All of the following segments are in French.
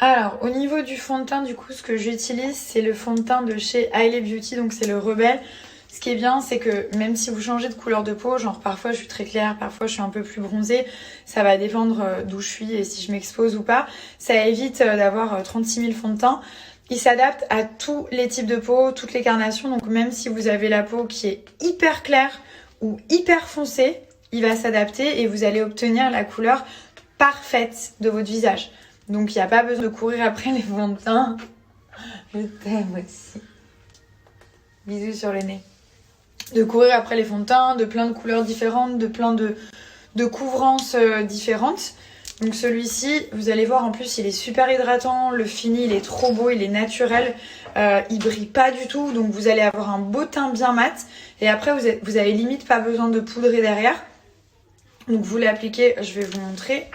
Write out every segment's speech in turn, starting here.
Alors, au niveau du fond de teint, du coup, ce que j'utilise, c'est le fond de teint de chez Hailey Beauty, donc c'est le Rebelle. Ce qui est bien, c'est que même si vous changez de couleur de peau, genre parfois je suis très claire, parfois je suis un peu plus bronzée, ça va dépendre d'où je suis et si je m'expose ou pas. Ça évite d'avoir 36 000 fonds de teint. Il s'adapte à tous les types de peau, toutes les carnations, donc même si vous avez la peau qui est hyper claire ou hyper foncée, il va s'adapter et vous allez obtenir la couleur parfaite de votre visage. Donc il n'y a pas besoin de courir après les fonds de teint. Je t'aime aussi. Bisous sur le nez. De courir après les fonds de teint, de plein de couleurs différentes, de plein de couvrances différentes. Donc celui-ci, vous allez voir, en plus il est super hydratant, le fini il est trop beau, il est naturel, il brille pas du tout, donc vous allez avoir un beau teint bien mat. Et après vous avez limite pas besoin de poudrer derrière. Donc vous l'appliquez, je vais vous montrer.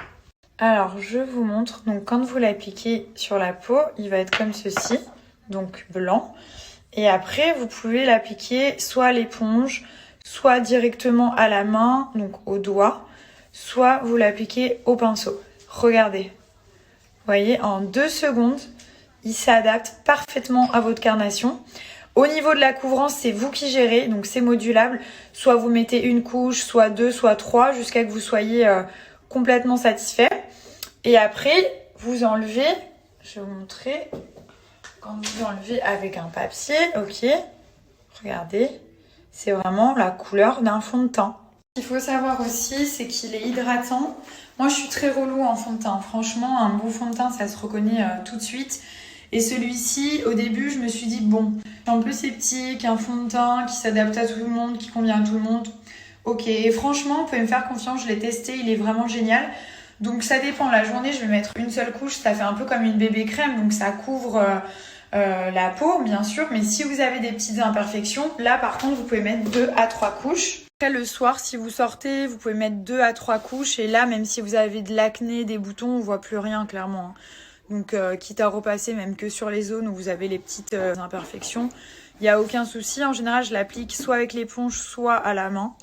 Alors je vous montre, donc quand vous l'appliquez sur la peau, il va être comme ceci, donc blanc. Et après vous pouvez l'appliquer soit à l'éponge, soit directement à la main, donc au doigt, soit vous l'appliquez au pinceau. Regardez, vous voyez, en 2 secondes, il s'adapte parfaitement à votre carnation. Au niveau de la couvrance, c'est vous qui gérez, donc c'est modulable. Soit vous mettez une couche, soit 2, soit 3, jusqu'à que vous soyez complètement satisfait. Et après, vous enlevez, je vais vous montrer, quand vous enlevez avec un papier, ok, regardez, c'est vraiment la couleur d'un fond de teint. Ce qu'il faut savoir aussi, c'est qu'il est hydratant. Moi, je suis très relou en fond de teint. Franchement, un bon fond de teint, ça se reconnaît tout de suite. Et celui-ci, au début, je me suis dit, bon, en plus c'est petit, qu'un fond de teint qui s'adapte à tout le monde, qui convient à tout le monde. Ok, et franchement, vous pouvez me faire confiance, je l'ai testé, il est vraiment génial. Donc ça dépend, la journée, je vais mettre une seule couche, ça fait un peu comme une bébé crème, donc ça couvre la peau, bien sûr. Mais si vous avez des petites imperfections, là, par contre, vous pouvez mettre 2 à 3 couches. Après, le soir, si vous sortez, vous pouvez mettre 2 à 3 couches. Et là, même si vous avez de l'acné, des boutons, on voit plus rien, clairement. Donc, quitte à repasser même que sur les zones où vous avez les petites imperfections, il n'y a aucun souci. En général, je l'applique soit avec l'éponge, soit à la main.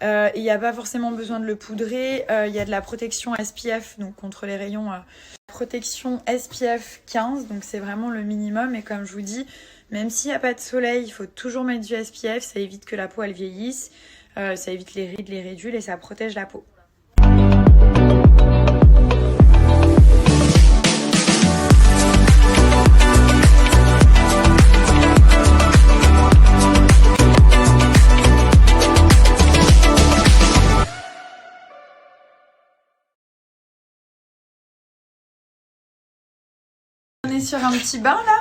Et il n'y a pas forcément besoin de le poudrer. Il y a de la protection SPF, donc contre les rayons. Protection SPF 15, donc c'est vraiment le minimum. Et comme je vous dis, même s'il n'y a pas de soleil, il faut toujours mettre du SPF. Ça évite que la peau elle vieillisse, ça évite les rides, les ridules et ça protège la peau. On est sur un petit bain là.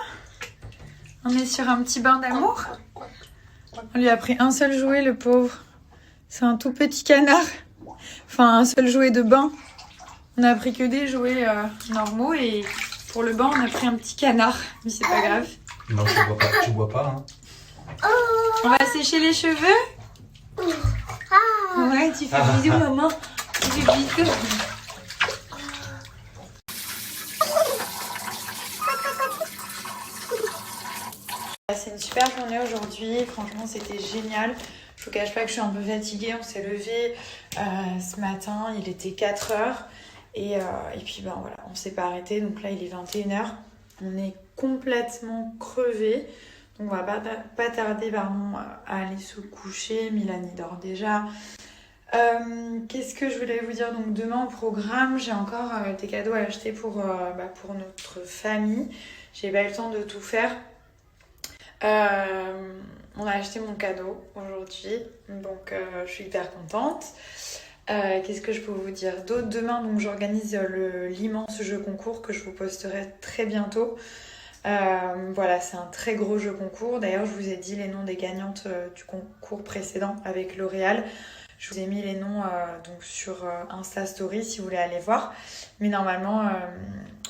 On est sur un petit bain d'amour. On lui a pris un seul jouet, le pauvre. C'est un tout petit canard. Enfin, un seul jouet de bain. On a pris que des jouets normaux et pour le bain, on a pris un petit canard. Mais c'est pas grave. Non, tu bois pas, hein. On va sécher les cheveux. Ouais, tu fais bisous, maman. Tu fais bisous. C'est une super journée aujourd'hui, franchement c'était génial. Je vous cache pas que je suis un peu fatiguée, on s'est levé ce matin, il était 4h et puis ben voilà, on s'est pas arrêté, donc là il est 21h. On est complètement crevés, donc on va pas tarder pardon, à aller se coucher. Milani dort déjà. Qu'est-ce que je voulais vous dire? Donc demain au programme, j'ai encore des cadeaux à acheter pour notre famille. J'ai pas eu le temps de tout faire. On a acheté mon cadeau aujourd'hui, donc je suis hyper contente. Qu'est-ce que je peux vous dire d'autre? Demain, donc j'organise l'immense jeu concours que je vous posterai très bientôt. Voilà, c'est un très gros jeu concours. D'ailleurs, je vous ai dit les noms des gagnantes du concours précédent avec L'Oréal. Je vous ai mis les noms donc sur Insta Story si vous voulez aller voir. Mais normalement,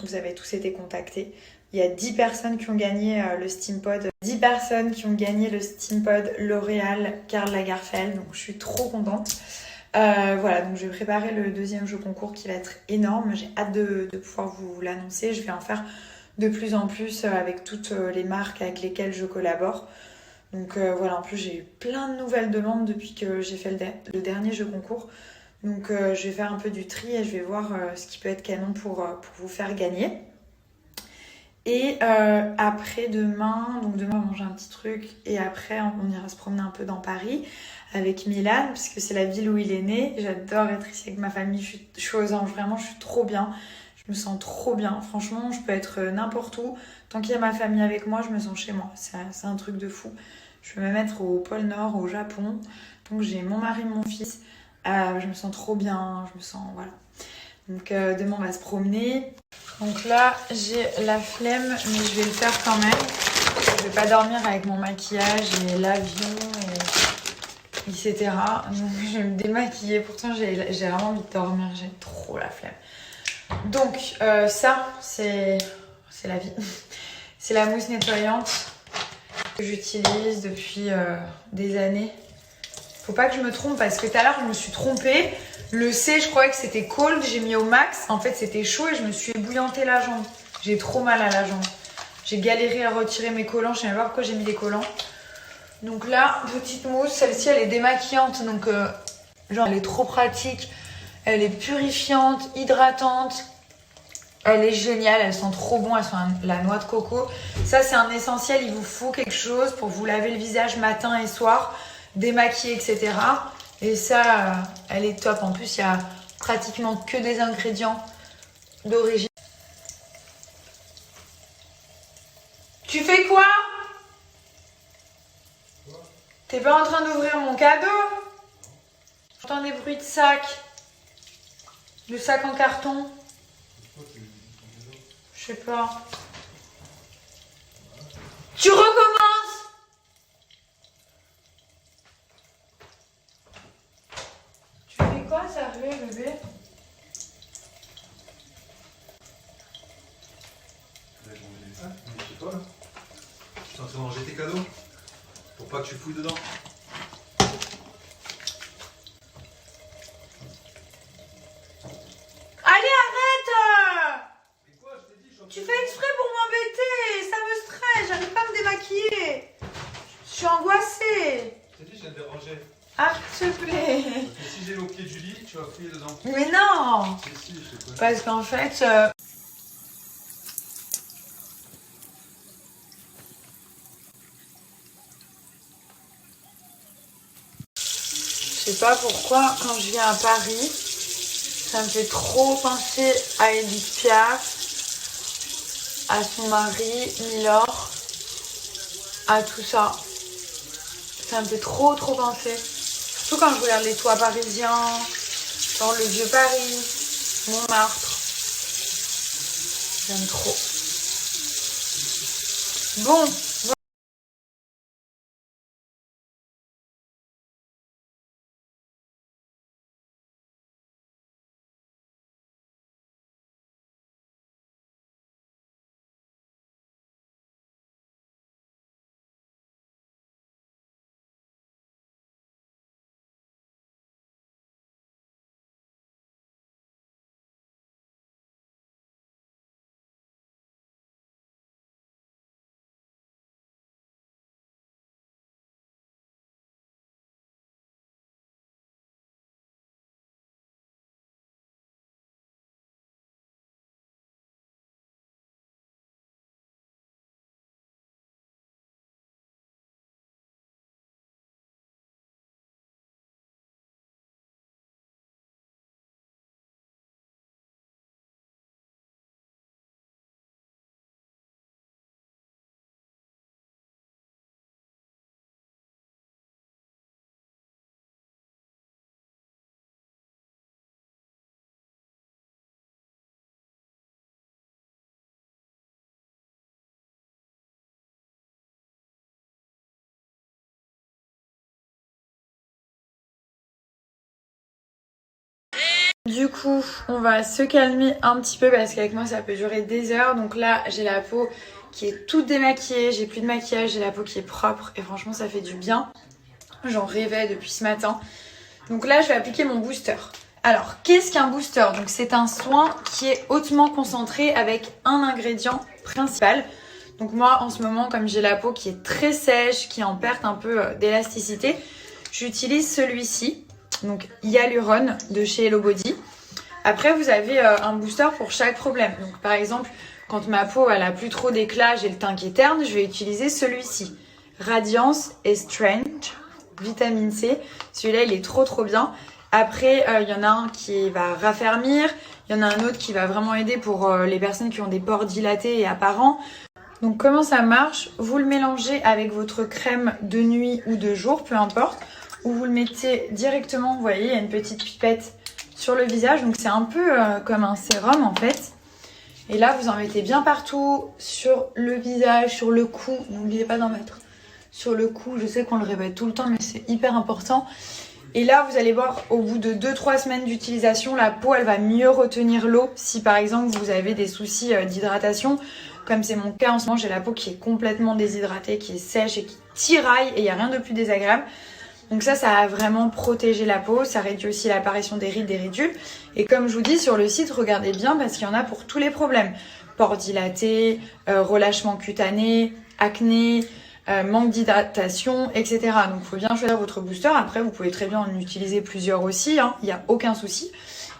vous avez tous été contactés. Il y a 10 personnes qui ont gagné le Steampod. 10 personnes qui ont gagné le Steampod L'Oréal Karl Lagerfeld. Donc je suis trop contente. Voilà, donc je vais préparer le deuxième jeu concours qui va être énorme. J'ai hâte de pouvoir vous l'annoncer. Je vais en faire de plus en plus avec toutes les marques avec lesquelles je collabore. Donc voilà, en plus j'ai eu plein de nouvelles demandes depuis que j'ai fait le dernier jeu concours. Donc je vais faire un peu du tri et je vais voir ce qui peut être canon pour vous faire gagner. Et après demain, donc demain on va manger un petit truc et après on ira se promener un peu dans Paris avec Milan parce que c'est la ville où il est né. J'adore être ici avec ma famille, je suis aux anges, vraiment je suis trop bien. Je me sens trop bien, franchement je peux être n'importe où. Tant qu'il y a ma famille avec moi, je me sens chez moi, c'est un truc de fou. Je peux me mettre au pôle Nord, au Japon, donc j'ai mon mari, mon fils, je me sens trop bien, je me sens, voilà. Donc demain on va se promener. Donc là j'ai la flemme mais je vais le faire quand même. Je vais pas dormir avec mon maquillage et l'avion et etc. Donc je vais me démaquiller. Pourtant j'ai vraiment envie de dormir, j'ai trop la flemme. Donc ça c'est la vie. C'est la mousse nettoyante que j'utilise depuis des années. Faut pas que je me trompe parce que tout à l'heure je me suis trompée. Le C, je croyais que c'était cold, j'ai mis au max. En fait, c'était chaud et je me suis ébouillanté la jambe. J'ai trop mal à la jambe. J'ai galéré à retirer mes collants. Je sais même pas pourquoi j'ai mis des collants. Donc là, petite mousse. Celle-ci, elle est démaquillante. Donc, genre, elle est trop pratique. Elle est purifiante, hydratante. Elle est géniale. Elle sent trop bon. Elle sent la noix de coco. Ça, c'est un essentiel. Il vous faut quelque chose pour vous laver le visage matin et soir, démaquiller, etc. Et ça, elle est top. En plus, il y a pratiquement que des ingrédients d'origine. Tu fais quoi? T'es pas en train d'ouvrir mon cadeau? J'entends des bruits de sac. De sac en carton. Je sais pas. Tu recommences? Quoi, sérieux, bébé? Mais chez toi là. Je suis en train de ranger tes cadeaux. Pour pas que tu fouilles dedans. Allez, arrête! Mais quoi, je t'ai dit, Tu fais exprès pour m'embêter. Ça me stresse, j'arrive pas à me démaquiller. Je suis angoissée. Je t'ai dit, je viens de les ranger. Ah, s'il te plaît. Parce que si j'ai au pied du lit, tu vas fouiller dedans. Mais non! Si, je te connais. Parce qu'en fait... Je sais pas pourquoi, quand je viens à Paris, ça me fait trop penser à Edith Piaf, à son mari, Milor, à tout ça. Ça me fait trop penser. Surtout quand je regarde les toits parisiens, dans le vieux Paris, Montmartre. J'aime trop. Bon. Du coup, on va se calmer un petit peu parce qu'avec moi ça peut durer des heures. Donc là, j'ai la peau qui est toute démaquillée, j'ai plus de maquillage, j'ai la peau qui est propre et franchement ça fait du bien. J'en rêvais depuis ce matin. Donc là, je vais appliquer mon booster. Alors, qu'est-ce qu'un booster? Donc c'est un soin qui est hautement concentré avec un ingrédient principal. Donc moi, en ce moment, comme j'ai la peau qui est très sèche, qui est en perte un peu d'élasticité, j'utilise celui-ci. Donc Hyaluron de chez Hello Body. Après vous avez un booster pour chaque problème. Donc par exemple quand ma peau elle a plus trop d'éclat, j'ai le teint qui est terne, je vais utiliser celui-ci. Radiance et Strength, vitamine C. Celui-là, il est trop bien. Après, il y en a un qui va raffermir. Il y en a un autre qui va vraiment aider pour les personnes qui ont des pores dilatés et apparents. Donc comment ça marche? Vous le mélangez avec votre crème de nuit ou de jour, peu importe. Ou vous le mettez directement, vous voyez, il y a une petite pipette sur le visage. Donc c'est un peu comme un sérum en fait. Et là, vous en mettez bien partout, sur le visage, sur le cou. N'oubliez pas d'en mettre sur le cou. Je sais qu'on le répète tout le temps, mais c'est hyper important. Et là, vous allez voir, au bout de 2-3 semaines d'utilisation, la peau, elle va mieux retenir l'eau. Si par exemple, vous avez des soucis d'hydratation, comme c'est mon cas en ce moment, j'ai la peau qui est complètement déshydratée, qui est sèche et qui tiraille, et il n'y a rien de plus désagréable. Donc ça a vraiment protégé la peau, ça réduit aussi l'apparition des rides, des ridules. Et comme je vous dis, sur le site, regardez bien parce qu'il y en a pour tous les problèmes. Pores dilatés, relâchement cutané, acné, manque d'hydratation, etc. Donc il faut bien choisir votre booster. Après, vous pouvez très bien en utiliser plusieurs aussi, hein. Il n'y a aucun souci.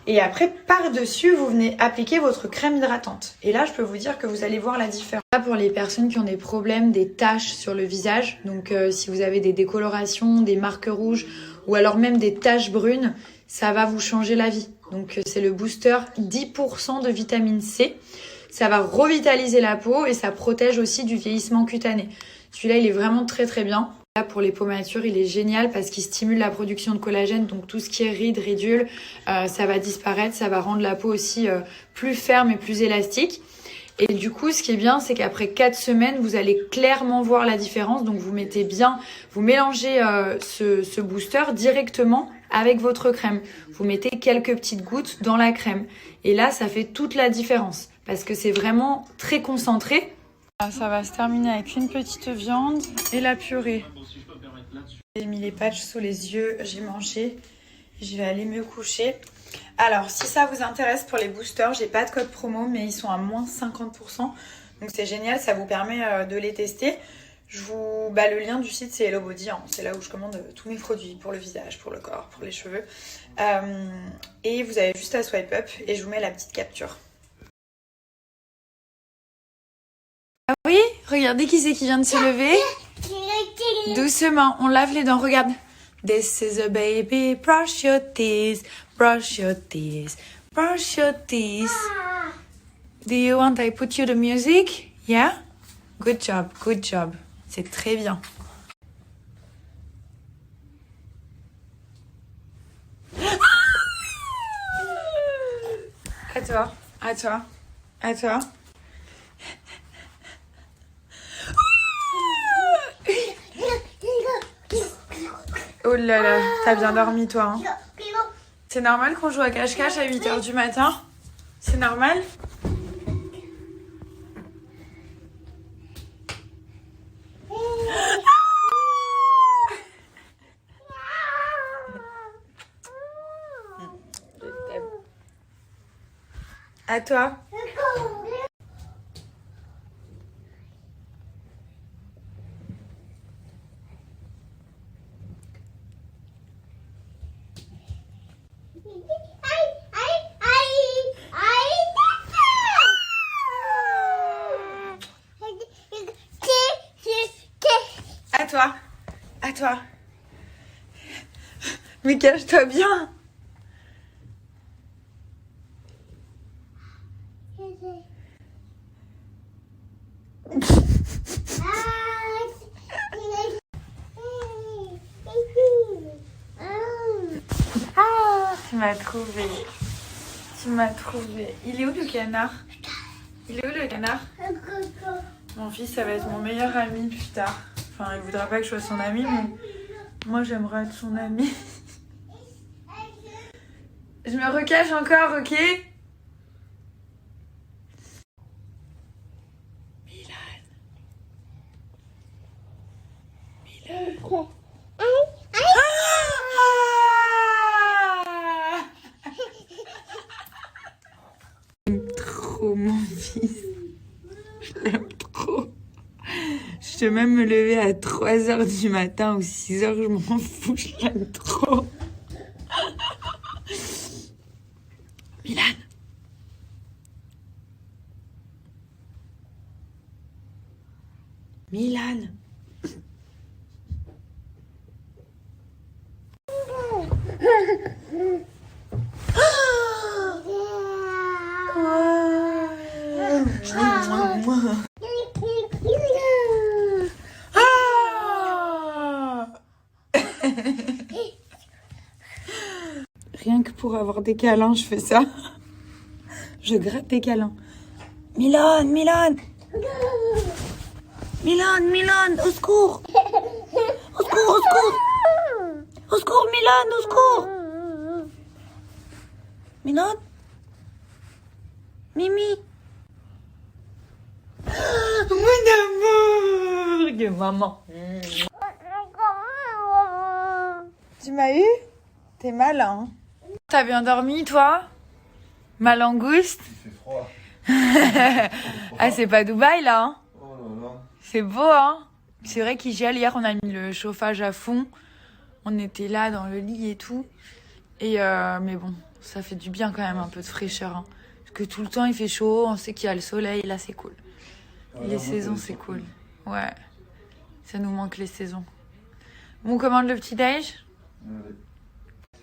Et après, par-dessus, vous venez appliquer votre crème hydratante. Et là, je peux vous dire que vous allez voir la différence. Là, pour les personnes qui ont des problèmes, des taches sur le visage, donc si vous avez des décolorations, des marques rouges ou alors même des taches brunes, ça va vous changer la vie. Donc c'est le booster 10% de vitamine C. Ça va revitaliser la peau et ça protège aussi du vieillissement cutané. Celui-là, il est vraiment très bien. Là, pour les peaux matures, il est génial parce qu'il stimule la production de collagène. Donc tout ce qui est rides, ridules, ça va disparaître. Ça va rendre la peau aussi plus ferme et plus élastique. Et du coup, ce qui est bien, c'est qu'après 4 semaines, vous allez clairement voir la différence. Donc vous mettez bien, vous mélangez ce booster directement avec votre crème. Vous mettez quelques petites gouttes dans la crème. Et là, ça fait toute la différence parce que c'est vraiment très concentré. Ça va se terminer avec une petite viande et la purée. J'ai mis les patchs sous les yeux, j'ai mangé, je vais aller me coucher. Alors, si ça vous intéresse pour les boosters, j'ai pas de code promo, mais ils sont à moins 50%. Donc c'est génial, ça vous permet de les tester. Le lien du site, c'est Hello Body, hein. C'est là où je commande tous mes produits pour le visage, pour le corps, pour les cheveux. Et vous avez juste à swipe up et je vous mets la petite capture. Ah oui, regardez qui c'est qui vient de se lever. Doucement, on lave les dents, regarde. This is a baby, brush your teeth, brush your teeth, brush your teeth. Do you want I put you the music? Yeah? Good job, good job. C'est très bien. À toi, à toi, à toi. Oh là là, t'as bien dormi toi, hein. C'est normal qu'on joue à cache-cache à 8h du matin? C'est normal? À toi. À toi. À toi. Mais cache-toi bien. Tu m'as trouvé. Tu m'as trouvé. Il est où le canard? Il est où le canard? Mon fils, ça va être mon meilleur ami plus tard. Enfin, il voudra pas que je sois son ami, mais moi, j'aimerais être son ami. Je me recache encore, ok? Milan. Milan. J'aime trop mon fils. Je l'aime trop. Je peux même me lever à 3h du matin ou 6h, je m'en fous, je l'aime trop. Milan. Milan. Rien que pour avoir des câlins, je fais ça. Je gratte des câlins. Milan, Milan. Milan, Milan, au secours. Au secours, au secours. Au secours, Milan, au secours. Milan. Mimi. Mon amour de maman. Tu m'as eu? T'es malin. T'as bien dormi, toi? Ma langouste? Il fait froid. Ah, c'est pas Dubaï, là, hein? Oh là là. C'est beau, hein? C'est vrai qu'il gèle. Hier, on a mis le chauffage à fond. On était là, dans le lit et tout. Et mais bon, ça fait du bien quand même, un peu de fraîcheur, hein. Parce que tout le temps, il fait chaud. On sait qu'il y a le soleil. Là, c'est cool. Ouais, Les saisons, c'est cool. Ouais. Ça nous manque, les saisons. Bon, on commande le petit-déj? Allez.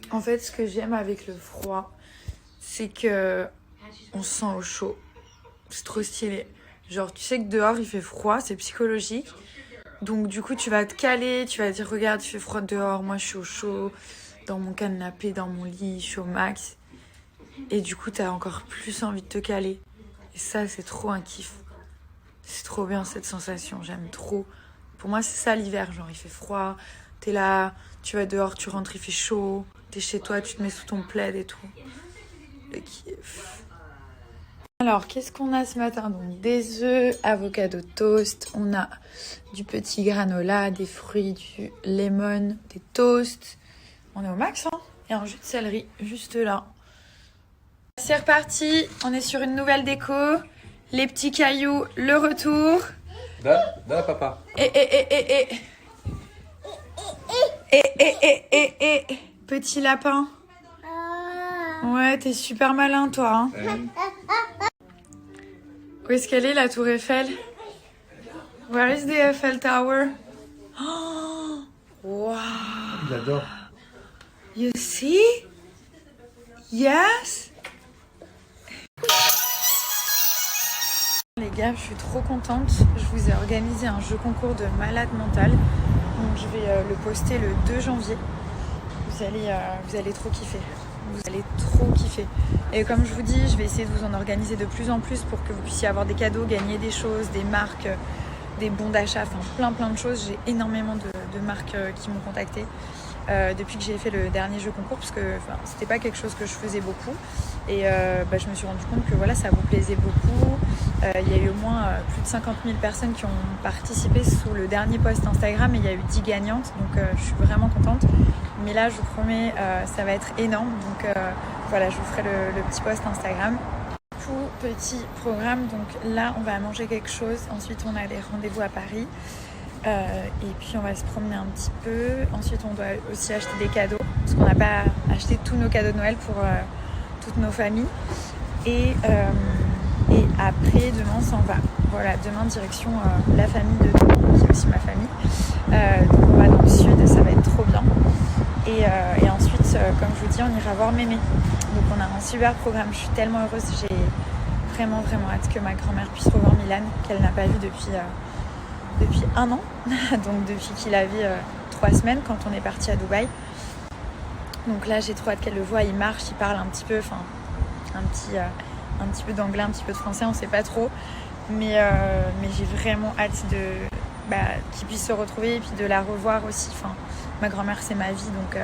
En fait, ce que j'aime avec le froid, c'est que on se sent au chaud. C'est trop stylé. Genre, tu sais que dehors, il fait froid, c'est psychologique. Donc, du coup, tu vas te caler, tu vas dire, regarde, il fait froid dehors, moi, je suis au chaud, dans mon canapé, dans mon lit, je suis au max. Et du coup, t'as encore plus envie de te caler. Et ça, c'est trop un kiff. C'est trop bien, cette sensation, j'aime trop. Pour moi, c'est ça l'hiver, genre, il fait froid, t'es là, tu vas dehors, tu rentres, il fait chaud. T'es chez toi, tu te mets sous ton plaid et tout. Le kiff. Alors, qu'est-ce qu'on a ce matin? Donc, des œufs, avocado toast. On a du petit granola, des fruits, du lemon, des toasts. On est au max, hein? Et un jus de céleri, juste là. C'est reparti. On est sur une nouvelle déco. Les petits cailloux, le retour. Là, papa. Petit lapin. Ouais, t'es super malin, toi. Hein. Où est-ce qu'elle est, la tour Eiffel? Where is the Eiffel Tower? Oh, wow. Il adore. You see? Yes. Les gars, je suis trop contente. Je vous ai organisé un jeu concours de malade mental. Donc je vais le poster le 2 janvier. Vous allez trop kiffer. Vous allez trop kiffer. Et comme je vous dis, je vais essayer de vous en organiser de plus en plus pour que vous puissiez avoir des cadeaux, gagner des choses, des marques, des bons d'achat, enfin plein de choses. J'ai énormément de marques qui m'ont contacté depuis que j'ai fait le dernier jeu concours, parce que c'était pas quelque chose que je faisais beaucoup. Et je me suis rendu compte que voilà, ça vous plaisait beaucoup. Il y a eu au moins plus de 50 000 personnes qui ont participé sous le dernier post Instagram et il y a eu 10 gagnantes, donc je suis vraiment contente. Mais là, je vous promets, ça va être énorme. Donc voilà, je vous ferai le petit post Instagram. Tout petit programme. Donc là, on va manger quelque chose. Ensuite, on a des rendez-vous à Paris. Et puis, on va se promener un petit peu. Ensuite, on doit aussi acheter des cadeaux. Parce qu'on n'a pas acheté tous nos cadeaux de Noël pour toutes nos familles. Et après, demain, on s'en va. Voilà, demain, direction la famille de Thomas, qui est aussi ma famille. Donc on va dans le sud, ça va être trop bien. Et ensuite, comme je vous dis, on ira voir Mémé. Donc on a un super programme, je suis tellement heureuse. J'ai vraiment hâte que ma grand-mère puisse revoir Milan, qu'elle n'a pas vu depuis 1 an. Donc depuis qu'il avait 3 semaines, quand on est parti à Dubaï. Donc là, j'ai trop hâte qu'elle le voie. Il marche, il parle un petit peu, un petit peu d'anglais, un petit peu de français, on sait pas trop. Mais j'ai vraiment hâte qu'il puisse se retrouver et puis de la revoir aussi. Enfin, ma grand-mère, c'est ma vie, donc...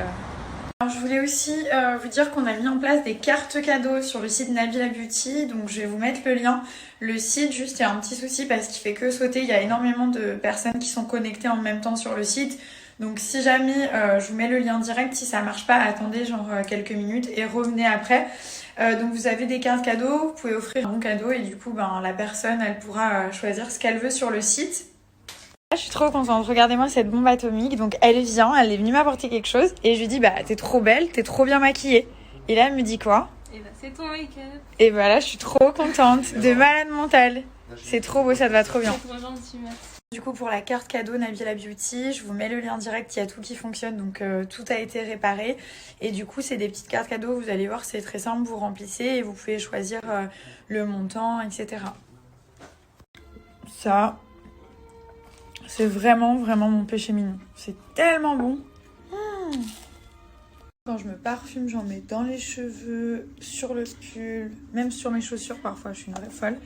Alors, je voulais aussi vous dire qu'on a mis en place des cartes cadeaux sur le site Nabila Beauty. Donc, je vais vous mettre le lien. Le site, juste, il y a un petit souci parce qu'il fait que sauter. Il y a énormément de personnes qui sont connectées en même temps sur le site. Donc, si jamais je vous mets le lien direct, si ça marche pas, attendez quelques minutes et revenez après. Donc, vous avez des cartes cadeaux. Vous pouvez offrir un bon cadeau et du coup, la personne, elle pourra choisir ce qu'elle veut sur le site. Je suis trop contente, regardez-moi cette bombe atomique. Donc elle vient, elle est venue m'apporter quelque chose et je lui dis t'es trop belle, t'es trop bien maquillée. Et là elle me dit quoi? Et c'est ton make-up. Et là je suis trop contente, de malade mentale. C'est trop beau, ça te va trop bien. C'est trop gentil, merci. Du coup, pour la carte cadeau Nabila Beauty, je vous mets le lien direct, il y a tout qui fonctionne, donc tout a été réparé. Et du coup, c'est des petites cartes cadeaux, vous allez voir, c'est très simple, vous remplissez et vous pouvez choisir le montant, etc. Ça, c'est vraiment mon péché mignon. C'est tellement bon. Quand je me parfume, j'en mets dans les cheveux, sur le pull, même sur mes chaussures parfois, je suis une vraie folle.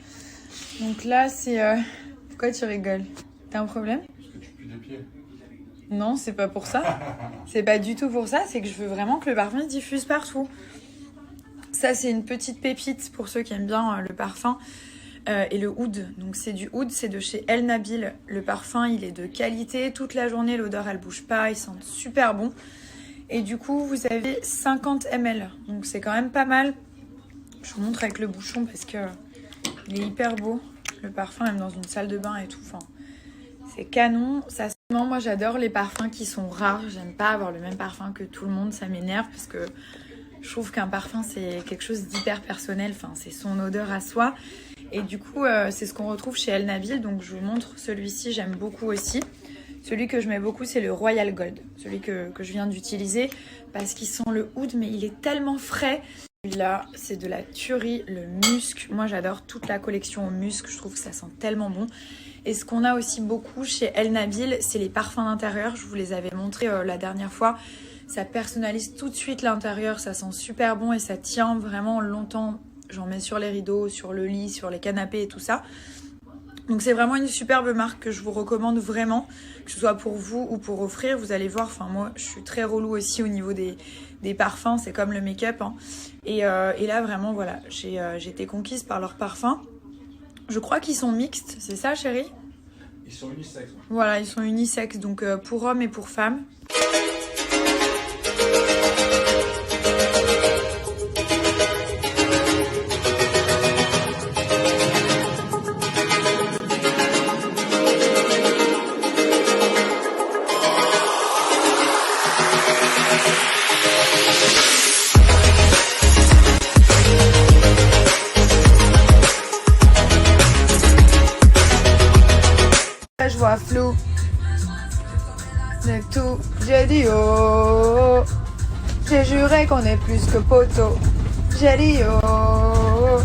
Donc là, c'est... Pourquoi tu rigoles? T'as un problème? Parce que tu pues des pieds. Non, c'est pas pour ça. C'est pas du tout pour ça, c'est que je veux vraiment que le parfum se diffuse partout. Ça, c'est une petite pépite pour ceux qui aiment bien le parfum. Et le oud, donc c'est du oud, c'est de chez El Nabil. Le parfum, il est de qualité, toute la journée, l'odeur, elle bouge pas, il sent super bon. Et du coup, vous avez 50 ml, donc c'est quand même pas mal. Je vous montre avec le bouchon parce que il est hyper beau. Le parfum, même dans une salle de bain et tout, enfin, c'est canon. Ça, moi, j'adore les parfums qui sont rares. J'aime pas avoir le même parfum que tout le monde, ça m'énerve parce que je trouve qu'un parfum, c'est quelque chose d'hyper personnel. Enfin, c'est son odeur à soi. Et du coup, c'est ce qu'on retrouve chez El Nabil. Donc, je vous montre celui-ci, j'aime beaucoup aussi. Celui que je mets beaucoup, c'est le Royal Gold. Celui que je viens d'utiliser parce qu'il sent le oud, mais il est tellement frais. Celui-là, c'est de la tuerie, le musc. Moi, j'adore toute la collection au musc. Je trouve que ça sent tellement bon. Et ce qu'on a aussi beaucoup chez El Nabil, c'est les parfums d'intérieur. Je vous les avais montrés la dernière fois. Ça personnalise tout de suite l'intérieur. Ça sent super bon et ça tient vraiment longtemps. J'en mets sur les rideaux, sur le lit, sur les canapés et tout ça. Donc c'est vraiment une superbe marque que je vous recommande vraiment, que ce soit pour vous ou pour offrir. Vous allez voir, enfin moi je suis très relou aussi au niveau des parfums, c'est comme le make-up. Hein. Et là vraiment voilà, j'ai été conquise par leurs parfums. Je crois qu'ils sont mixtes, c'est ça chérie? Ils sont unisexes. Voilà, ils sont unisexes, donc pour hommes et pour femmes. Je vois flou de tout, j'ai dit oh, j'ai juré qu'on est plus que poteau, j'ai dit oh.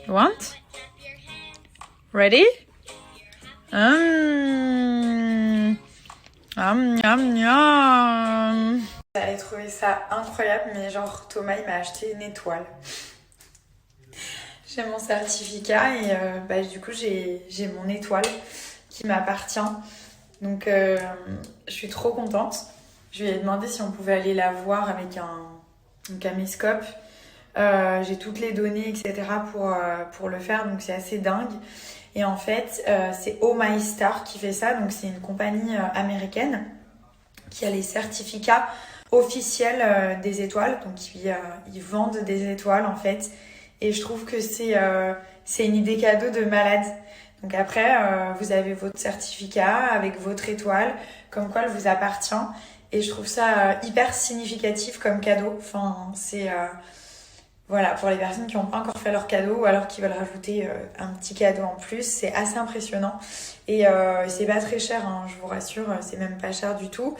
You want? Ready? Yum, yum, yum. Vous allez trouver ça incroyable, mais genre Thomas il m'a acheté une étoile. J'ai mon certificat et du coup j'ai mon étoile qui m'appartient. Donc je suis trop contente. Je lui ai demandé si on pouvait aller la voir avec un caméscope. J'ai toutes les données, etc. pour le faire, donc c'est assez dingue. Et en fait, c'est Oh My Star qui fait ça. Donc, c'est une compagnie américaine qui a les certificats officiels des étoiles. Donc, ils vendent des étoiles, en fait. Et je trouve que c'est une idée cadeau de malade. Donc, après, vous avez votre certificat avec votre étoile, comme quoi elle vous appartient. Et je trouve ça hyper significatif comme cadeau. Enfin, c'est... Voilà, pour les personnes qui n'ont pas encore fait leur cadeau ou alors qui veulent rajouter un petit cadeau en plus, c'est assez impressionnant. Et c'est pas très cher, hein, je vous rassure, c'est même pas cher du tout.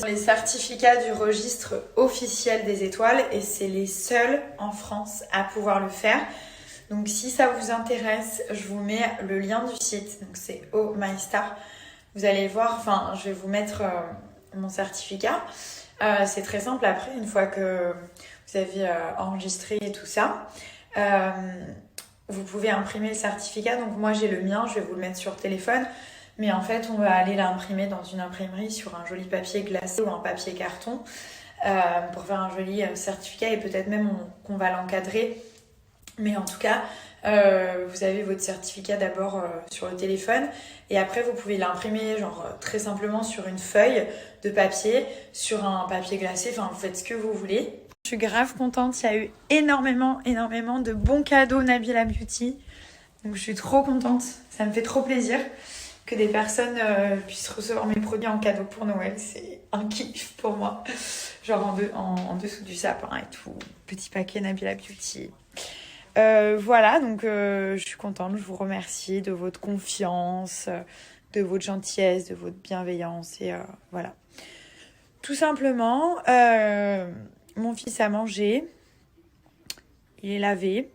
Les certificats du registre officiel des étoiles et c'est les seuls en France à pouvoir le faire. Donc si ça vous intéresse, je vous mets le lien du site, donc c'est Oh My Star. Vous allez voir, enfin je vais vous mettre mon certificat. C'est très simple après, une fois que vous avez enregistré et tout ça, vous pouvez imprimer le certificat. Donc moi j'ai le mien, je vais vous le mettre sur téléphone, mais en fait on va aller l'imprimer dans une imprimerie sur un joli papier glacé ou un papier carton pour faire un joli certificat et peut-être même qu'on va l'encadrer. Mais en tout cas, vous avez votre certificat d'abord sur le téléphone et après vous pouvez l'imprimer genre très simplement sur une feuille de papier, sur un papier glacé, enfin vous faites ce que vous voulez. Je suis grave contente, il y a eu énormément de bons cadeaux Nabila Beauty. Donc je suis trop contente, ça me fait trop plaisir que des personnes puissent recevoir mes produits en cadeau pour Noël. C'est un kiff pour moi. Genre en dessous du sapin et tout. Petit paquet Nabila Beauty. Voilà, donc je suis contente, je vous remercie de votre confiance, de votre gentillesse, de votre bienveillance et voilà. Tout simplement, mon fils a mangé, il est lavé.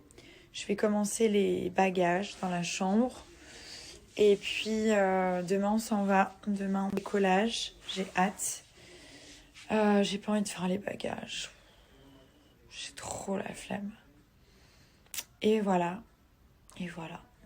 Je vais commencer les bagages dans la chambre. Et puis demain on s'en va, demain en décollage, j'ai hâte. J'ai pas envie de faire les bagages, j'ai trop la flemme. Et voilà,